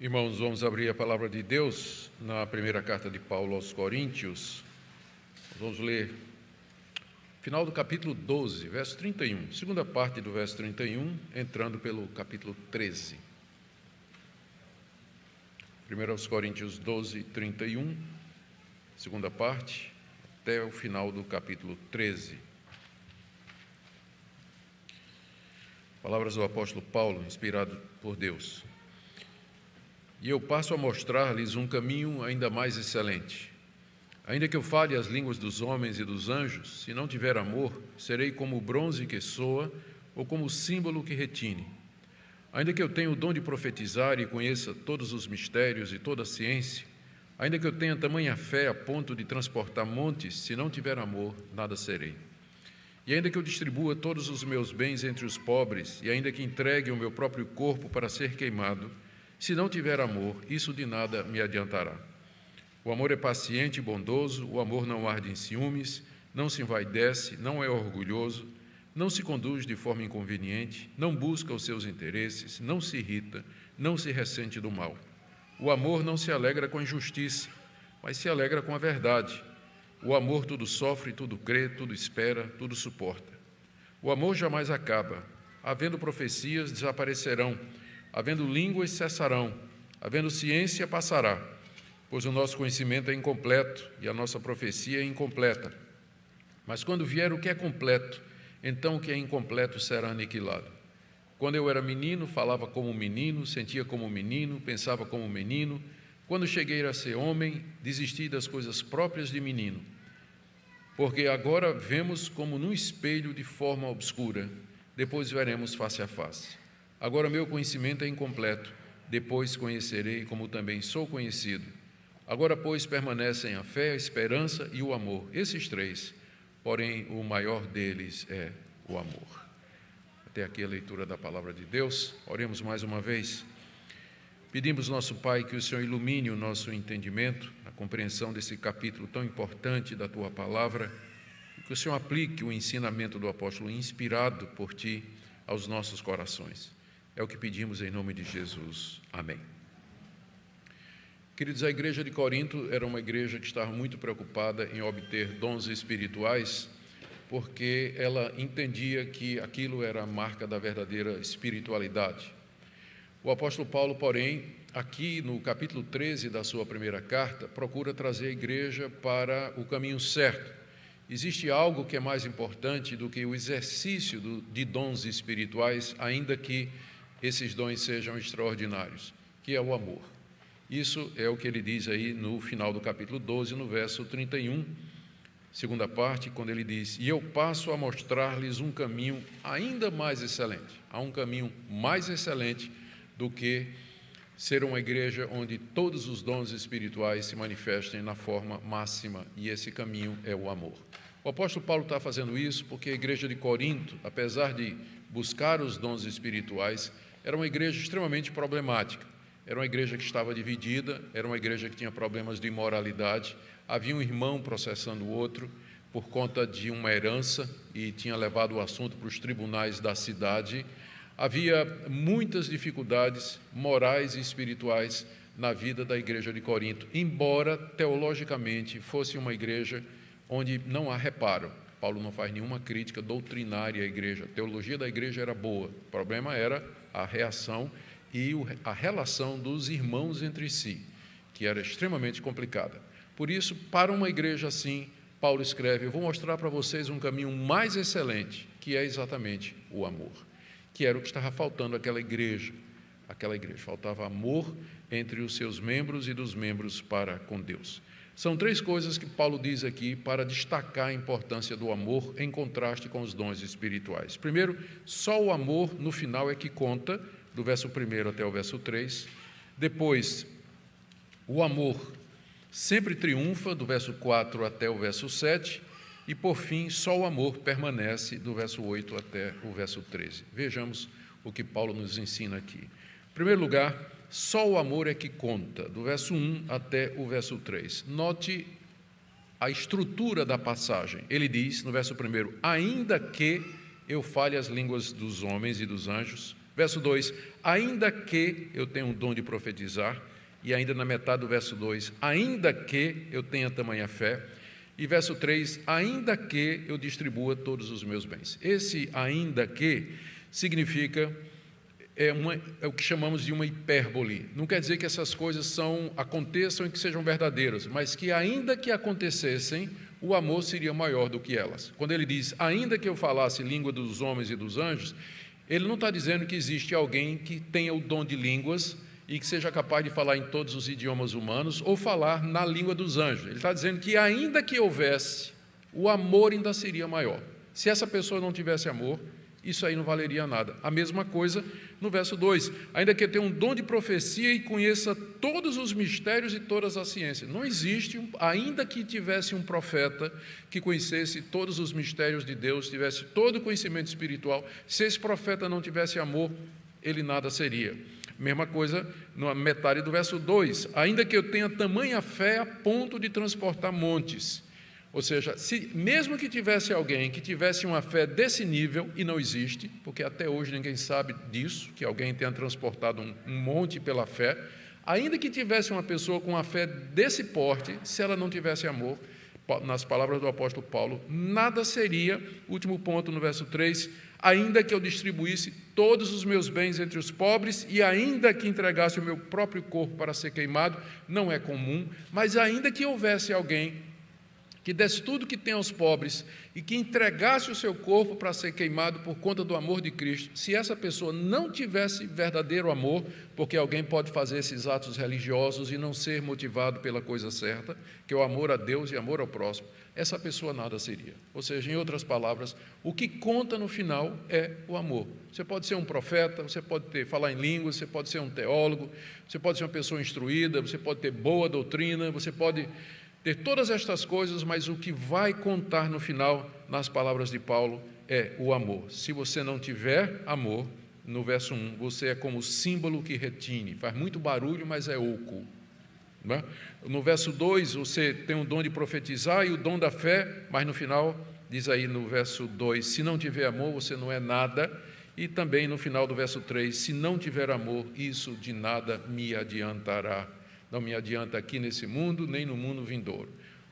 Irmãos, vamos abrir a palavra de Deus na primeira carta de Paulo aos Coríntios. Vamos ler final do capítulo 12, verso 31, segunda parte do verso 31, entrando pelo capítulo 13. 1 aos Coríntios 12, 31, segunda parte, até o final do capítulo 13. Palavras do apóstolo Paulo, inspirado por Deus. E eu passo a mostrar-lhes um caminho ainda mais excelente. Ainda que eu fale as línguas dos homens e dos anjos, se não tiver amor, serei como o bronze que soa ou como o símbolo que retine. Ainda que eu tenha o dom de profetizar e conheça todos os mistérios e toda a ciência, ainda que eu tenha tamanha fé a ponto de transportar montes, se não tiver amor, nada serei. E ainda que eu distribua todos os meus bens entre os pobres, e ainda que entregue o meu próprio corpo para ser queimado, se não tiver amor, isso de nada me adiantará. O amor é paciente e bondoso, o amor não arde em ciúmes, não se envaidece, não é orgulhoso, não se conduz de forma inconveniente, não busca os seus interesses, não se irrita, não se ressente do mal. O amor não se alegra com a injustiça, mas se alegra com a verdade. O amor tudo sofre, tudo crê, tudo espera, tudo suporta. O amor jamais acaba. Havendo profecias, desaparecerão. Havendo línguas, cessarão. Havendo ciência, passará. Pois o nosso conhecimento é incompleto e a nossa profecia é incompleta. Mas quando vier o que é completo, então o que é incompleto será aniquilado. Quando eu era menino, falava como menino, sentia como menino, pensava como menino. Quando cheguei a ser homem, desisti das coisas próprias de menino. Porque agora vemos como num espelho de forma obscura, depois veremos face a face. Agora meu conhecimento é incompleto, depois conhecerei como também sou conhecido. Agora, pois, permanecem a fé, a esperança e o amor, esses três, porém o maior deles é o amor. Até aqui a leitura da palavra de Deus. Oremos mais uma vez. Pedimos, nosso Pai, que o Senhor ilumine o nosso entendimento, a compreensão desse capítulo tão importante da Tua Palavra, e que o Senhor aplique o ensinamento do apóstolo inspirado por Ti aos nossos corações. É o que pedimos em nome de Jesus. Amém. Queridos, a igreja de Corinto era uma igreja que estava muito preocupada em obter dons espirituais, porque ela entendia que aquilo era a marca da verdadeira espiritualidade. O apóstolo Paulo, porém, aqui no capítulo 13 da sua primeira carta, procura trazer a igreja para o caminho certo. Existe algo que é mais importante do que o exercício de dons espirituais, ainda que esses dons sejam extraordinários, que é o amor. Isso é o que ele diz aí no final do capítulo 12, no verso 31, segunda parte, quando ele diz: e eu passo a mostrar-lhes um caminho ainda mais excelente. Há um caminho mais excelente do que ser uma igreja onde todos os dons espirituais se manifestem na forma máxima, e esse caminho é o amor. O apóstolo Paulo está fazendo isso porque a igreja de Corinto, apesar de buscar os dons espirituais, era uma igreja extremamente problemática. Era uma igreja que estava dividida, era uma igreja que tinha problemas de imoralidade, havia um irmão processando o outro por conta de uma herança e tinha levado o assunto para os tribunais da cidade. Havia muitas dificuldades morais e espirituais na vida da igreja de Corinto, embora teologicamente fosse uma igreja onde não há reparo. Paulo não faz nenhuma crítica doutrinária à igreja, a teologia da igreja era boa, o problema era a reação e a relação dos irmãos entre si, que era extremamente complicada. Por isso, para uma igreja assim, Paulo escreve: eu vou mostrar para vocês um caminho mais excelente, que é exatamente o amor, que era o que estava faltando àquela igreja. Faltava amor entre os seus membros e dos membros para com Deus. São três coisas que Paulo diz aqui para destacar a importância do amor em contraste com os dons espirituais. Primeiro, só o amor no final é que conta, do verso 1 até o verso 3. Depois, o amor sempre triunfa, do verso 4 até o verso 7. E, por fim, só o amor permanece, do verso 8 até o verso 13. Vejamos o que Paulo nos ensina aqui. Em primeiro lugar, só o amor é que conta, do verso 1 até o verso 3. Note a estrutura da passagem. Ele diz, no verso 1, ainda que eu fale as línguas dos homens e dos anjos. Verso 2, ainda que eu tenha um dom de profetizar, e ainda na metade do verso 2, ainda que eu tenha tamanha fé, e verso 3, ainda que eu distribua todos os meus bens. Esse ainda que significa, é o que chamamos de uma hipérbole. Não quer dizer que essas coisas aconteçam e que sejam verdadeiras, mas que ainda que acontecessem, o amor seria maior do que elas. Quando ele diz, ainda que eu falasse língua dos homens e dos anjos, ele não está dizendo que existe alguém que tenha o dom de línguas e que seja capaz de falar em todos os idiomas humanos ou falar na língua dos anjos. Ele está dizendo que ainda que houvesse, o amor ainda seria maior. Se essa pessoa não tivesse amor, isso aí não valeria nada. A mesma coisa no verso 2, ainda que eu tenha um dom de profecia e conheça todos os mistérios e todas as ciências. Não existe, ainda que tivesse um profeta que conhecesse todos os mistérios de Deus, tivesse todo o conhecimento espiritual, se esse profeta não tivesse amor, ele nada seria. Mesma coisa na metade do verso 2, ainda que eu tenha tamanha fé a ponto de transportar montes. Ou seja, mesmo que tivesse alguém que tivesse uma fé desse nível, e não existe, porque até hoje ninguém sabe disso, que alguém tenha transportado um monte pela fé, ainda que tivesse uma pessoa com uma fé desse porte, se ela não tivesse amor, nas palavras do apóstolo Paulo, nada seria, último ponto no verso 3, ainda que eu distribuísse todos os meus bens entre os pobres e ainda que entregasse o meu próprio corpo para ser queimado, não é comum, mas ainda que houvesse alguém que desse tudo que tem aos pobres e que entregasse o seu corpo para ser queimado por conta do amor de Cristo, se essa pessoa não tivesse verdadeiro amor, porque alguém pode fazer esses atos religiosos e não ser motivado pela coisa certa, que é o amor a Deus e amor ao próximo, essa pessoa nada seria. Ou seja, em outras palavras, o que conta no final é o amor. Você pode ser um profeta, você pode falar em línguas, você pode ser um teólogo, você pode ser uma pessoa instruída, você pode ter boa doutrina, você pode ter todas estas coisas, mas o que vai contar no final, nas palavras de Paulo, é o amor. Se você não tiver amor, no verso 1, você é como o símbolo que retine, faz muito barulho, mas é oco. Não é? No verso 2, você tem o dom de profetizar e o dom da fé, mas no final, diz aí no verso 2, se não tiver amor, você não é nada. E também no final do verso 3, se não tiver amor, isso de nada me adiantará. Não me adianta aqui nesse mundo, nem no mundo vindouro.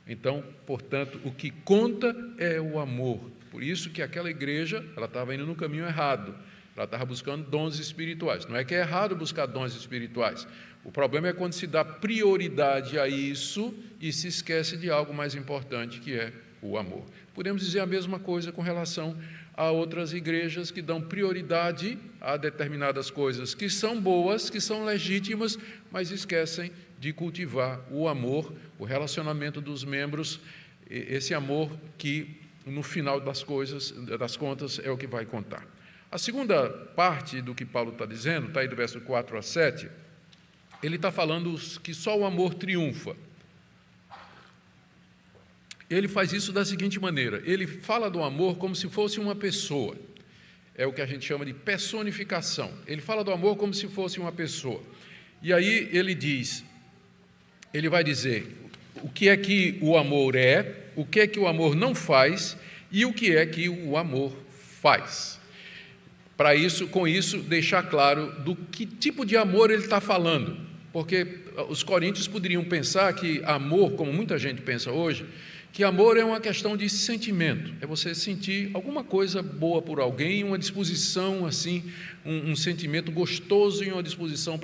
Então, portanto, o que conta é o amor. Por isso que aquela igreja, ela estava indo no caminho errado. Ela estava buscando dons espirituais. Não é que é errado buscar dons espirituais. O problema é quando se dá prioridade a isso e se esquece de algo mais importante, que é o amor. Podemos dizer a mesma coisa com relação a outras igrejas que dão prioridade a determinadas coisas que são boas, que são legítimas, mas esquecem de cultivar o amor, o relacionamento dos membros, esse amor que, no final das contas, é o que vai contar. A segunda parte do que Paulo está dizendo, está aí do verso 4 a 7, ele está falando que só o amor triunfa. Ele faz isso da seguinte maneira, ele fala do amor como se fosse uma pessoa, é o que a gente chama de personificação. Ele fala do amor como se fosse uma pessoa. E aí ele vai dizer o que é que o amor é, o que é que o amor não faz e o que é que o amor faz. Para isso, com isso, deixar claro do que tipo de amor ele está falando, porque os coríntios poderiam pensar que amor, como muita gente pensa hoje, que amor é uma questão de sentimento, é você sentir alguma coisa boa por alguém, uma disposição assim, um sentimento gostoso e uma disposição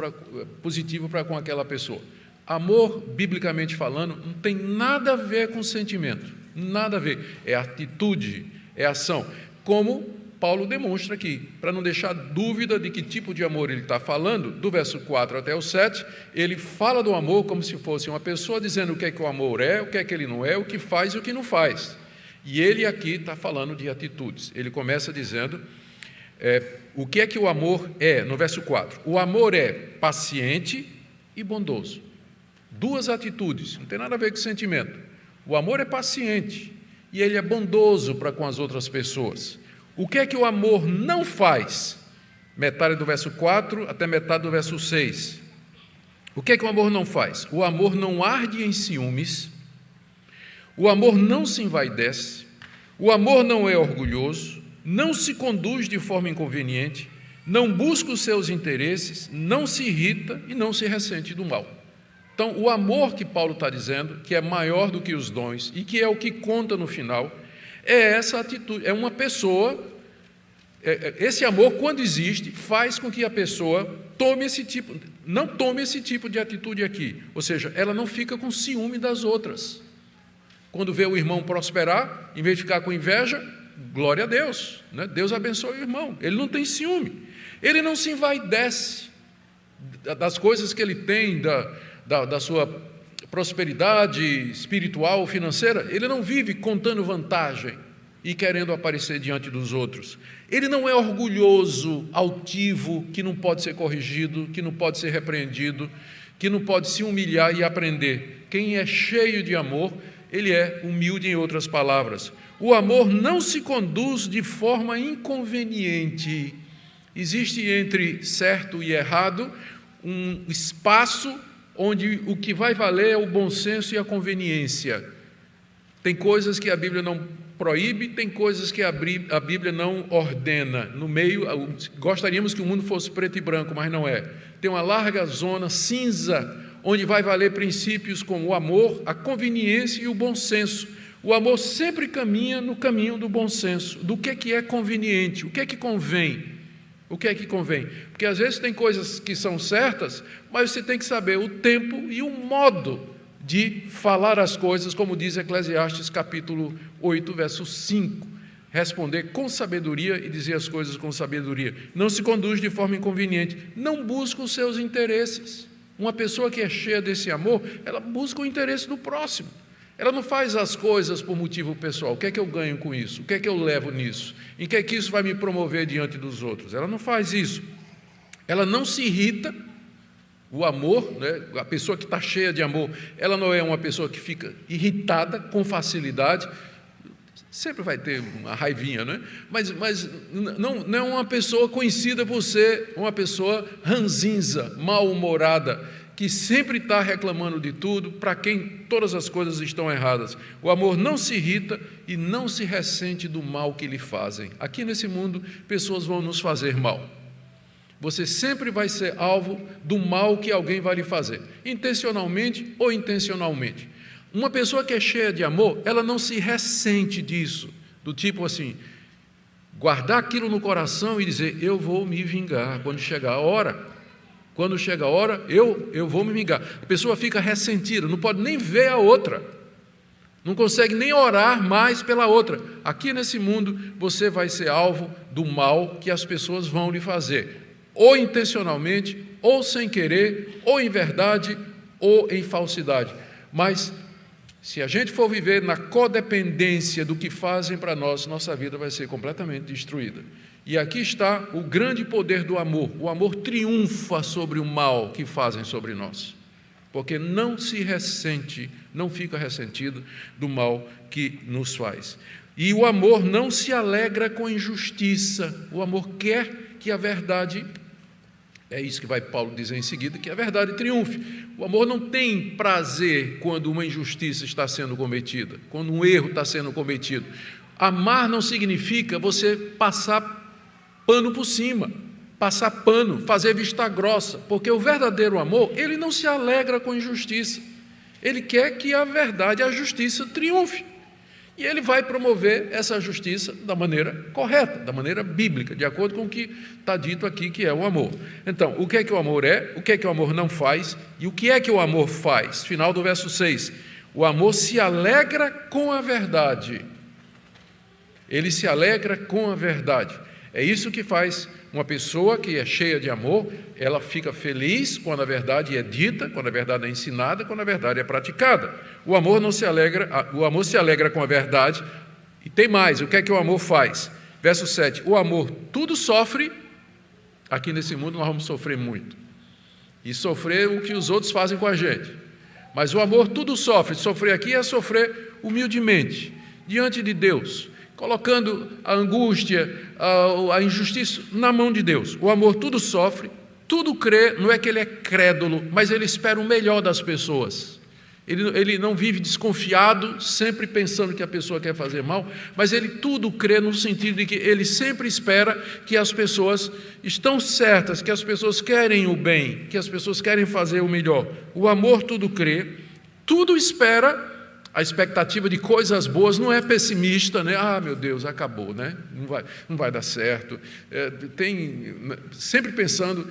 positiva para com aquela pessoa. Amor, biblicamente falando, não tem nada a ver com sentimento, nada a ver, é atitude, é ação, como Paulo demonstra aqui, para não deixar dúvida de que tipo de amor ele está falando, do verso 4 até o 7, ele fala do amor como se fosse uma pessoa dizendo o que é que o amor é, o que é que ele não é, o que faz e o que não faz. E ele aqui está falando de atitudes. Ele começa dizendo o que é que o amor é, no verso 4. O amor é paciente e bondoso. Duas atitudes, não tem nada a ver com sentimento. O amor é paciente e ele é bondoso para com as outras pessoas. O que é que o amor não faz? Metade do verso 4 até metade do verso 6. O que é que o amor não faz? O amor não arde em ciúmes, o amor não se envaidece, o amor não é orgulhoso, não se conduz de forma inconveniente, não busca os seus interesses, não se irrita e não se ressente do mal. Então, o amor que Paulo está dizendo, que é maior do que os dons e que é o que conta no final, é essa atitude, é uma pessoa, esse amor, quando existe, faz com que a pessoa não tome esse tipo de atitude aqui, ou seja, ela não fica com ciúme das outras. Quando vê o irmão prosperar, em vez de ficar com inveja, glória a Deus, né? Deus abençoe o irmão, ele não tem ciúme, ele não se envaidece das coisas que ele tem, da sua prosperidade espiritual, financeira. Ele não vive contando vantagem e querendo aparecer diante dos outros. Ele não é orgulhoso, altivo, que não pode ser corrigido, que não pode ser repreendido, que não pode se humilhar e aprender. Quem é cheio de amor, ele é humilde, em outras palavras. O amor não se conduz de forma inconveniente. Existe entre certo e errado um espaço onde o que vai valer é o bom senso e a conveniência. Tem coisas que a Bíblia não proíbe, tem coisas que a Bíblia não ordena. No meio, gostaríamos que o mundo fosse preto e branco, mas não é. Tem uma larga zona cinza, onde vai valer princípios como o amor, a conveniência e o bom senso. O amor sempre caminha no caminho do bom senso, do que é conveniente, o que é que convém. O que é que convém? Porque às vezes tem coisas que são certas, mas você tem que saber o tempo e o modo de falar as coisas, como diz Eclesiastes capítulo 8, verso 5. Responder com sabedoria e dizer as coisas com sabedoria. Não se conduz de forma inconveniente, não busca os seus interesses. Uma pessoa que é cheia desse amor, ela busca o interesse do próximo. Ela não faz as coisas por motivo pessoal. O que é que eu ganho com isso? O que é que eu levo nisso? Em que é que isso vai me promover diante dos outros? Ela não faz isso. Ela não se irrita. O amor, né? A pessoa que está cheia de amor, ela não é uma pessoa que fica irritada com facilidade. Sempre vai ter uma raivinha, né? Mas não é uma pessoa conhecida por ser uma pessoa ranzinza, mal-humorada, que sempre está reclamando de tudo, para quem todas as coisas estão erradas. O amor não se irrita e não se ressente do mal que lhe fazem. Aqui nesse mundo, pessoas vão nos fazer mal. Você sempre vai ser alvo do mal que alguém vai lhe fazer, intencionalmente ou intencionalmente. Uma pessoa que é cheia de amor, ela não se ressente disso, do tipo assim, guardar aquilo no coração e dizer, eu vou me vingar quando chegar a hora. Quando chega a hora, eu vou me vingar. A pessoa fica ressentida, não pode nem ver a outra, não consegue nem orar mais pela outra. Aqui nesse mundo, você vai ser alvo do mal que as pessoas vão lhe fazer, ou intencionalmente, ou sem querer, ou em verdade, ou em falsidade. Mas, se a gente for viver na codependência do que fazem para nós, nossa vida vai ser completamente destruída. E aqui está o grande poder do amor. O amor triunfa sobre o mal que fazem sobre nós, porque não se ressente, não fica ressentido do mal que nos faz. E o amor não se alegra com injustiça. O amor quer que a verdade, é isso que vai Paulo dizer em seguida, que a verdade triunfe. O amor não tem prazer quando uma injustiça está sendo cometida, quando um erro está sendo cometido. Amar não significa você passar pano por cima, passar pano, fazer vista grossa, porque o verdadeiro amor, ele não se alegra com injustiça, ele quer que a verdade, a justiça triunfe, e ele vai promover essa justiça da maneira correta, da maneira bíblica, de acordo com o que está dito aqui que é o amor. Então, o que é que o amor é, o que é que o amor não faz, e o que é que o amor faz? Final do verso 6, o amor se alegra com a verdade, ele se alegra com a verdade. É isso que faz uma pessoa que é cheia de amor, ela fica feliz quando a verdade é dita, quando a verdade é ensinada, quando a verdade é praticada. O amor se alegra com a verdade, e tem mais, o que é que o amor faz? Verso 7, o amor tudo sofre, aqui nesse mundo nós vamos sofrer muito, e sofrer o que os outros fazem com a gente, mas o amor tudo sofre, sofrer aqui é sofrer humildemente, diante de Deus, colocando a angústia, a injustiça na mão de Deus. O amor tudo sofre, tudo crê, não é que ele é crédulo, mas ele espera o melhor das pessoas. Ele não vive desconfiado, sempre pensando que a pessoa quer fazer mal, mas ele tudo crê no sentido de que ele sempre espera que as pessoas estão certas, que as pessoas querem o bem, que as pessoas querem fazer o melhor. O amor tudo crê, tudo espera. A expectativa de coisas boas não é pessimista, né? Ah, meu Deus, acabou, né? Não vai dar certo. Sempre pensando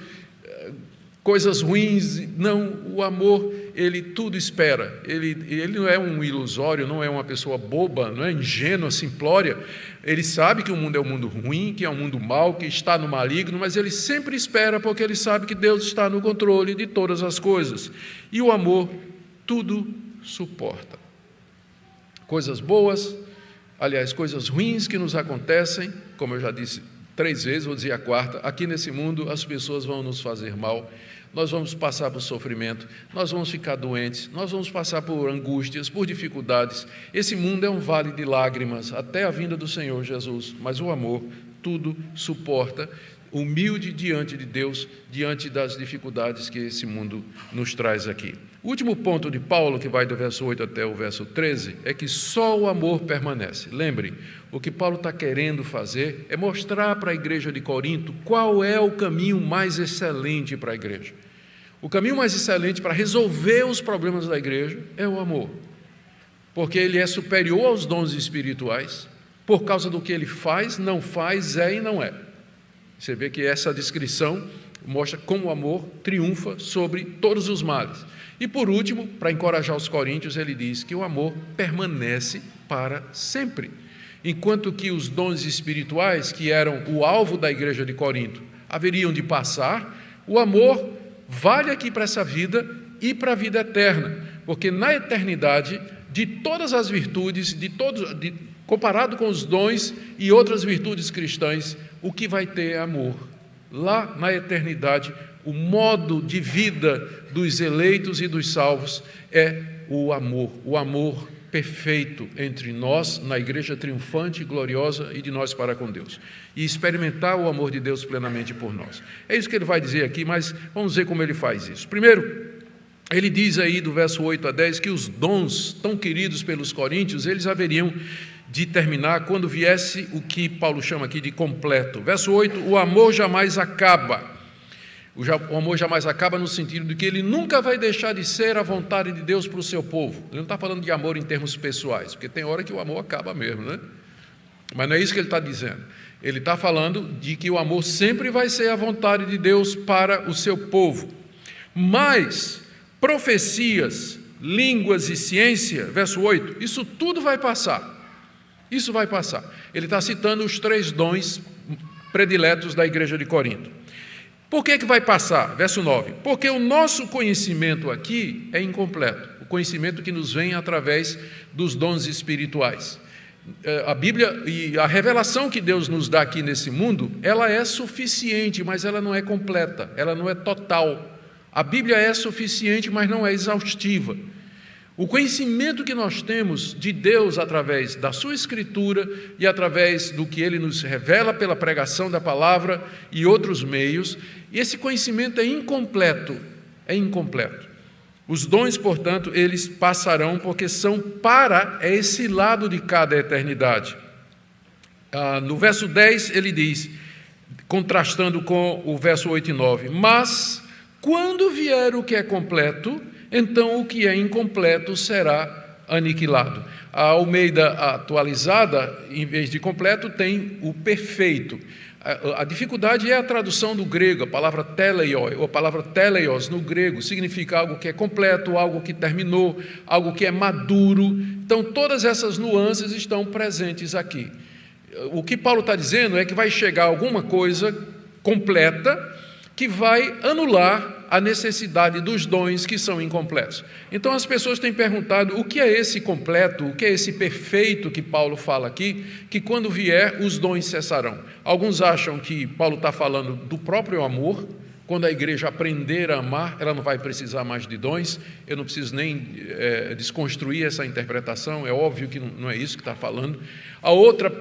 coisas ruins. Não, o amor, ele tudo espera. Ele não é um ilusório, não é uma pessoa boba, não é ingênua, simplória. Ele sabe que o mundo é um mundo ruim, que é um mundo mau, que está no maligno, mas ele sempre espera porque ele sabe que Deus está no controle de todas as coisas. E o amor tudo suporta. Coisas boas, aliás, coisas ruins que nos acontecem, como eu já disse 3 vezes, vou dizer a 4ª, aqui nesse mundo as pessoas vão nos fazer mal, nós vamos passar por sofrimento, nós vamos ficar doentes, nós vamos passar por angústias, por dificuldades. Esse mundo é um vale de lágrimas até a vinda do Senhor Jesus, mas o amor tudo suporta, humilde diante de Deus, diante das dificuldades que esse mundo nos traz aqui. O último ponto de Paulo, que vai do verso 8 até o verso 13, é que só o amor permanece. Lembre, o que Paulo está querendo fazer é mostrar para a igreja de Corinto qual é o caminho mais excelente para a igreja. O caminho mais excelente para resolver os problemas da igreja é o amor, porque ele é superior aos dons espirituais, por causa do que ele faz, não faz, é e não é. Você vê que essa descrição mostra como o amor triunfa sobre todos os males. E por último, para encorajar os coríntios, ele diz que o amor permanece para sempre. Enquanto que os dons espirituais, que eram o alvo da igreja de Corinto, haveriam de passar, o amor vale aqui para essa vida e para a vida eterna, porque na eternidade, de todas as virtudes, comparado com os dons e outras virtudes cristãs, o que vai ter é amor. Lá na eternidade, o modo de vida dos eleitos e dos salvos é o amor perfeito entre nós, na igreja triunfante, gloriosa e de nós para com Deus. E experimentar o amor de Deus plenamente por nós. É isso que ele vai dizer aqui, mas vamos ver como ele faz isso. Primeiro, ele diz aí do verso 8 a 10 que os dons tão queridos pelos coríntios, eles haveriam de terminar quando viesse o que Paulo chama aqui de completo. Verso 8, o amor jamais acaba. O amor jamais acaba no sentido de que ele nunca vai deixar de ser a vontade de Deus para o seu povo. Ele não está falando de amor em termos pessoais, porque tem hora que o amor acaba mesmo, né? Mas não é isso que ele está dizendo. Ele está falando de que o amor sempre vai ser a vontade de Deus para o seu povo. Mas profecias, línguas e ciência, verso 8, isso tudo vai passar. Isso vai passar. Ele está citando os 3 dons prediletos da igreja de Corinto. Por que vai passar? Verso 9. Porque o nosso conhecimento aqui é incompleto. O conhecimento que nos vem através dos dons espirituais. A Bíblia e a revelação que Deus nos dá aqui nesse mundo, ela é suficiente, mas ela não é completa, ela não é total. A Bíblia é suficiente, mas não é exaustiva. O conhecimento que nós temos de Deus através da sua Escritura e através do que Ele nos revela pela pregação da palavra e outros meios, esse conhecimento é incompleto, Os dons, portanto, eles passarão porque são para esse lado de cada eternidade. No verso 10 ele diz, contrastando com o verso 8 e 9, mas quando vier o que é completo, então o que é incompleto será aniquilado. A Almeida atualizada, em vez de completo, tem o perfeito. A dificuldade é a tradução do grego, a palavra teleio, ou a palavra teleios no grego, significa algo que é completo, algo que terminou, algo que é maduro. Então, todas essas nuances estão presentes aqui. O que Paulo está dizendo é que vai chegar alguma coisa completa que vai anular a necessidade dos dons que são incompletos. Então as pessoas têm perguntado o que é esse completo, o que é esse perfeito que Paulo fala aqui, que quando vier os dons cessarão. Alguns acham que Paulo está falando do próprio amor, quando a igreja aprender a amar, ela não vai precisar mais de dons. Eu não preciso nem desconstruir essa interpretação, é óbvio que não é isso que está falando. A outra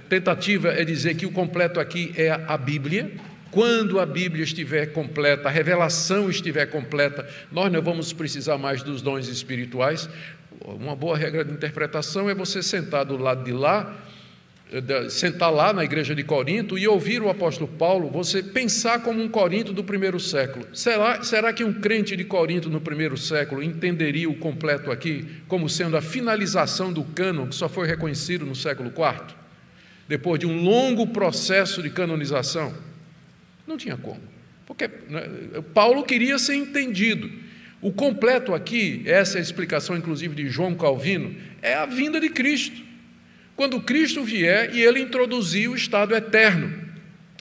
tentativa é dizer que o completo aqui é a Bíblia, Quando a Bíblia estiver completa, a revelação estiver completa, nós não vamos precisar mais dos dons espirituais. Uma boa regra de interpretação é você sentar do lado de lá, sentar lá na igreja de Corinto e ouvir o apóstolo Paulo, você pensar como um Corinto do primeiro século. Será que um crente de Corinto no primeiro século entenderia o completo aqui como sendo a finalização do cânon que só foi reconhecido no século IV? Depois de um longo processo de canonização? Não tinha como, porque Paulo queria ser entendido. O completo aqui, essa é a explicação inclusive de João Calvino, é a vinda de Cristo. Quando Cristo vier e ele introduzir o estado eterno.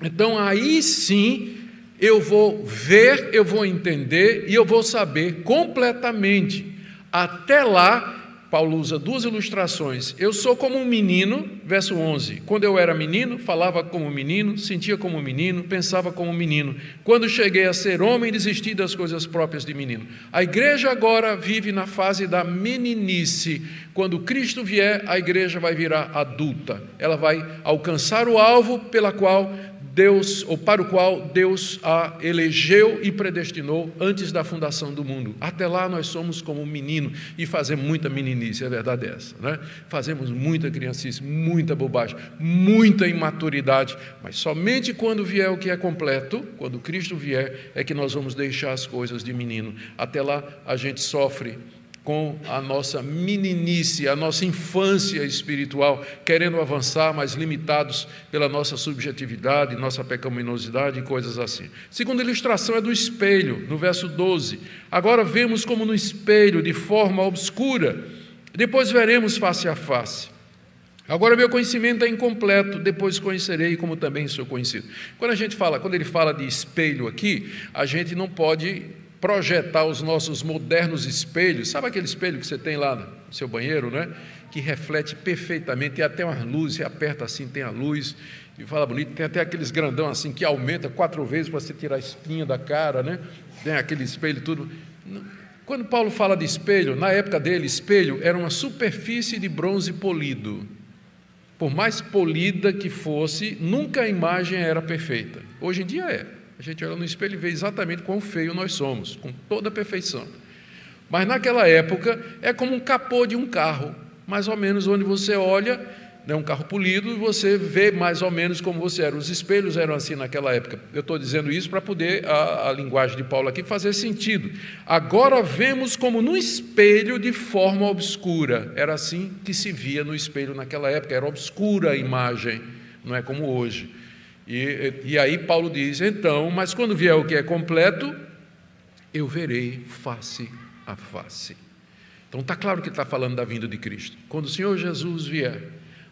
Então aí sim eu vou ver, eu vou entender e eu vou saber completamente. Até lá, Paulo usa duas ilustrações. Eu sou como um menino, verso 11. Quando eu era menino, falava como menino, sentia como menino, pensava como menino. Quando cheguei a ser homem, desisti das coisas próprias de menino. A igreja agora vive na fase da meninice. Quando Cristo vier, a igreja vai virar adulta. Ela vai alcançar o alvo pela qual Deus, ou para o qual Deus a elegeu e predestinou antes da fundação do mundo. Até lá nós somos como um menino e fazemos muita meninice, é verdade essa, né? Fazemos muita criancice, muita bobagem, muita imaturidade, mas somente quando vier o que é completo, quando Cristo vier, é que nós vamos deixar as coisas de menino. Até lá a gente sofre com a nossa meninice, a nossa infância espiritual, querendo avançar, mas limitados pela nossa subjetividade, nossa pecaminosidade e coisas assim. Segunda ilustração é do espelho, no verso 12. Agora vemos como no espelho, de forma obscura, depois veremos face a face. Agora meu conhecimento é incompleto, depois conhecerei como também sou conhecido. Quando ele fala de espelho aqui, a gente não pode projetar os nossos modernos espelhos. Sabe aquele espelho que você tem lá no seu banheiro, né? Que reflete perfeitamente, tem até umas luzes, você aperta assim, tem a luz, e fala bonito, tem até aqueles grandão assim, que aumenta 4 vezes para você tirar a espinha da cara, né? Tem aquele espelho tudo. Quando Paulo fala de espelho, na época dele, espelho era uma superfície de bronze polido. Por mais polida que fosse, nunca a imagem era perfeita. Hoje em dia é. A gente olha no espelho e vê exatamente quão feio nós somos, com toda a perfeição. Mas naquela época é como um capô de um carro, mais ou menos onde você olha, né, um carro polido, e você vê mais ou menos como você era. Os espelhos eram assim naquela época. Eu estou dizendo isso para poder a linguagem de Paulo aqui fazer sentido. Agora vemos como no espelho de forma obscura. Era assim que se via no espelho naquela época, era obscura a imagem, não é como hoje. E aí Paulo diz, então, mas quando vier o que é completo, eu verei face a face. Então está claro que está falando da vinda de Cristo. Quando o Senhor Jesus vier,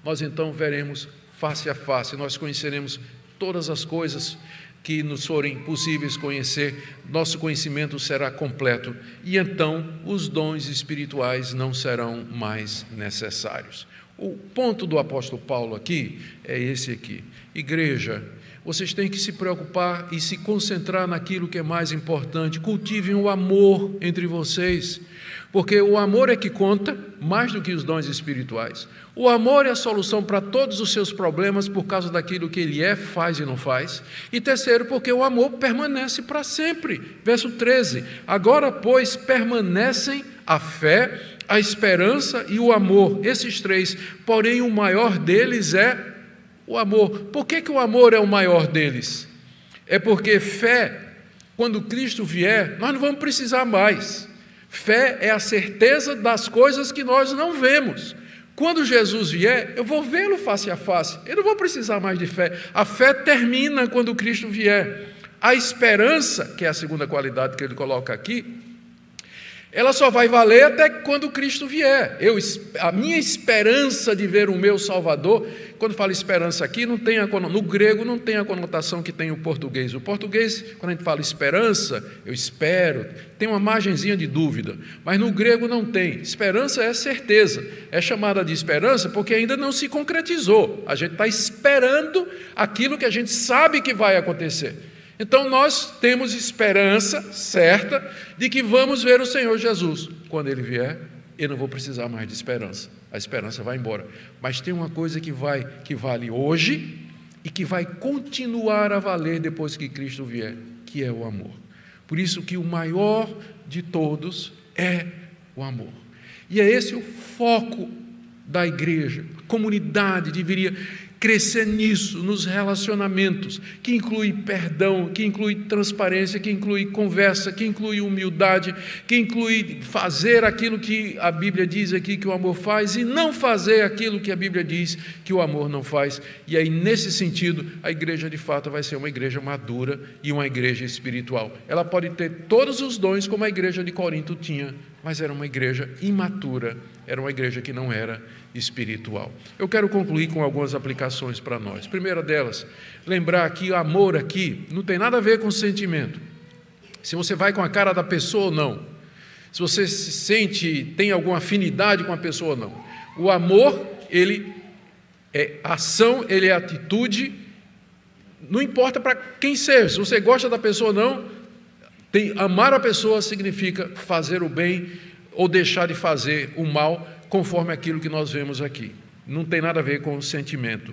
nós então veremos face a face, nós conheceremos todas as coisas que nos forem possíveis conhecer, nosso conhecimento será completo, e então os dons espirituais não serão mais necessários. O ponto do apóstolo Paulo aqui é esse aqui. Igreja, vocês têm que se preocupar e se concentrar naquilo que é mais importante. Cultivem o amor entre vocês, porque o amor é que conta mais do que os dons espirituais. O amor é a solução para todos os seus problemas por causa daquilo que ele é, faz e não faz. E terceiro, porque o amor permanece para sempre. Verso 13, agora, pois, permanecem a fé, a esperança e o amor, esses três, porém o maior deles é o amor. Por que o amor é o maior deles? É porque fé, quando Cristo vier, nós não vamos precisar mais. Fé é a certeza das coisas que nós não vemos. Quando Jesus vier, eu vou vê-lo face a face, eu não vou precisar mais de fé. A fé termina quando Cristo vier. A esperança, que é a segunda qualidade que ele coloca aqui, ela só vai valer até quando Cristo vier. A minha esperança de ver o meu Salvador, quando fala esperança aqui, no grego não tem a conotação que tem o português. O português, quando a gente fala esperança, eu espero, tem uma margenzinha de dúvida, mas no grego não tem. Esperança é certeza, é chamada de esperança porque ainda não se concretizou. A gente está esperando aquilo que a gente sabe que vai acontecer. Então nós temos esperança certa de que vamos ver o Senhor Jesus. Quando Ele vier, eu não vou precisar mais de esperança. A esperança vai embora. Mas tem uma coisa que vale hoje e que vai continuar a valer depois que Cristo vier, que é o amor. Por isso que o maior de todos é o amor. E é esse o foco da igreja. A comunidade deveria crescer nisso, nos relacionamentos, que inclui perdão, que inclui transparência, que inclui conversa, que inclui humildade, que inclui fazer aquilo que a Bíblia diz aqui que o amor faz e não fazer aquilo que a Bíblia diz que o amor não faz. E aí, nesse sentido, a igreja de fato vai ser uma igreja madura e uma igreja espiritual. Ela pode ter todos os dons como a igreja de Corinto tinha, mas era uma igreja imatura, era uma igreja que não era espiritual. Eu quero concluir com algumas aplicações para nós. Primeira delas, lembrar que o amor aqui não tem nada a ver com sentimento. Se você vai com a cara da pessoa ou não. Se você se sente, tem alguma afinidade com a pessoa ou não. O amor, ele é ação, ele é atitude, não importa para quem seja, se você gosta da pessoa ou não, amar a pessoa significa fazer o bem ou deixar de fazer o mal, conforme aquilo que nós vemos aqui. Não tem nada a ver com o sentimento.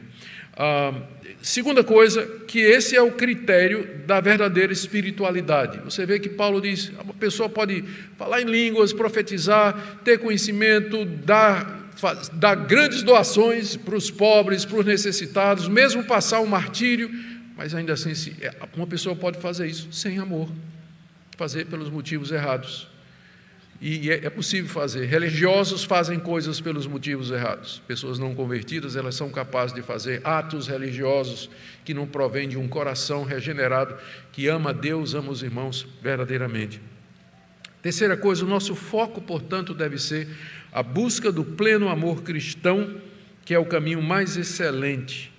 Segunda coisa, que esse é o critério da verdadeira espiritualidade. Você vê que Paulo diz, uma pessoa pode falar em línguas, profetizar, ter conhecimento, dar grandes doações para os pobres, para os necessitados, mesmo passar o martírio, mas ainda assim uma pessoa pode fazer isso sem amor, fazer pelos motivos errados. E é possível fazer. Religiosos fazem coisas pelos motivos errados. Pessoas não convertidas, elas são capazes de fazer atos religiosos que não provêm de um coração regenerado, que ama a Deus, ama os irmãos verdadeiramente. Terceira coisa, o nosso foco, portanto, deve ser a busca do pleno amor cristão, que é o caminho mais excelente.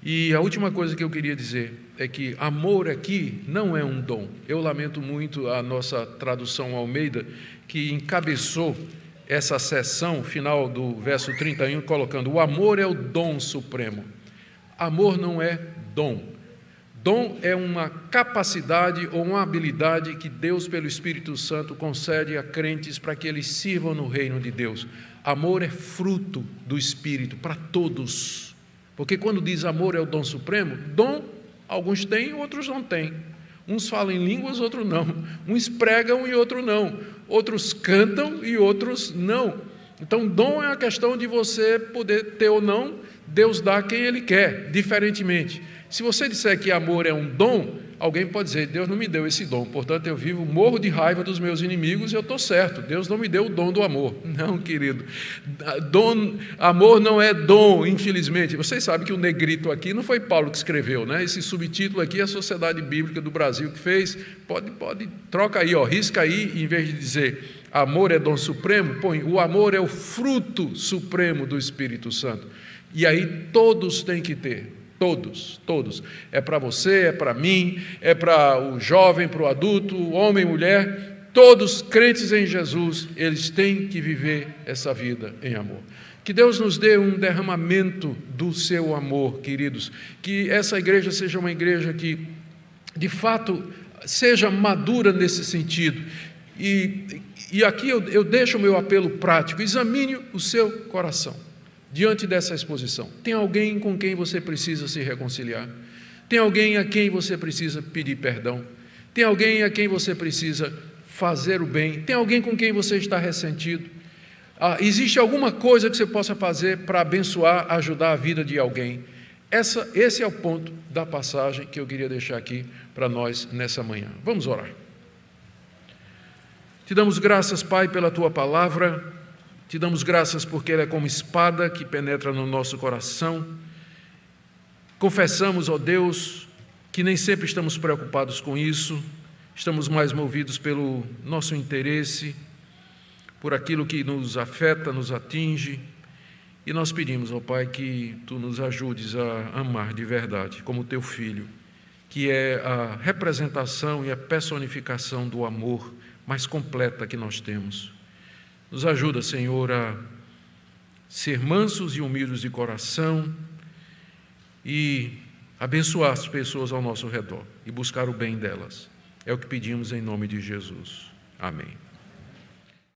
E a última coisa que eu queria dizer é que amor aqui não é um dom. Eu lamento muito a nossa tradução Almeida, que encabeçou essa seção final do verso 31, colocando: o amor é o dom supremo. Amor não é dom. Dom é uma capacidade ou uma habilidade que Deus, pelo Espírito Santo, concede a crentes para que eles sirvam no reino de Deus. Amor é fruto do Espírito para todos. Porque quando diz amor é o dom supremo, dom alguns têm, outros não têm. Uns falam em línguas, outros não. Uns pregam e outros não. Outros cantam e outros não. Então, dom é a questão de você poder ter ou não. Deus dá a quem Ele quer, diferentemente. Se você disser que amor é um dom, alguém pode dizer, Deus não me deu esse dom, portanto eu morro de raiva dos meus inimigos e eu estou certo, Deus não me deu o dom do amor. Não, querido, amor não é dom, infelizmente. Vocês sabem que o negrito aqui não foi Paulo que escreveu, né? Esse subtítulo aqui é a Sociedade Bíblica do Brasil que fez. Pode, troca aí, risca aí, em vez de dizer amor é dom supremo, põe o amor é o fruto supremo do Espírito Santo. E aí todos têm que ter. Todos. É para você, é para mim, é para o jovem, para o adulto, o homem, mulher, todos crentes em Jesus, eles têm que viver essa vida em amor. Que Deus nos dê um derramamento do seu amor, queridos. Que essa igreja seja uma igreja que, de fato, seja madura nesse sentido. E aqui eu deixo o meu apelo prático. Examine o seu coração. Diante dessa exposição, tem alguém com quem você precisa se reconciliar? Tem alguém a quem você precisa pedir perdão? Tem alguém a quem você precisa fazer o bem? Tem alguém com quem você está ressentido? Existe alguma coisa que você possa fazer para abençoar, ajudar a vida de alguém? Esse é o ponto da passagem que eu queria deixar aqui para nós nessa manhã. Vamos orar. Te damos graças, Pai, pela Tua palavra. Te damos graças porque ela é como espada que penetra no nosso coração. Confessamos, ó Deus, que nem sempre estamos preocupados com isso, estamos mais movidos pelo nosso interesse, por aquilo que nos afeta, nos atinge, e nós pedimos, ó Pai, que Tu nos ajudes a amar de verdade, como Teu Filho, que é a representação e a personificação do amor mais completa que nós temos. Nos ajuda, Senhor, a ser mansos e humildes de coração e abençoar as pessoas ao nosso redor e buscar o bem delas. É o que pedimos em nome de Jesus. Amém.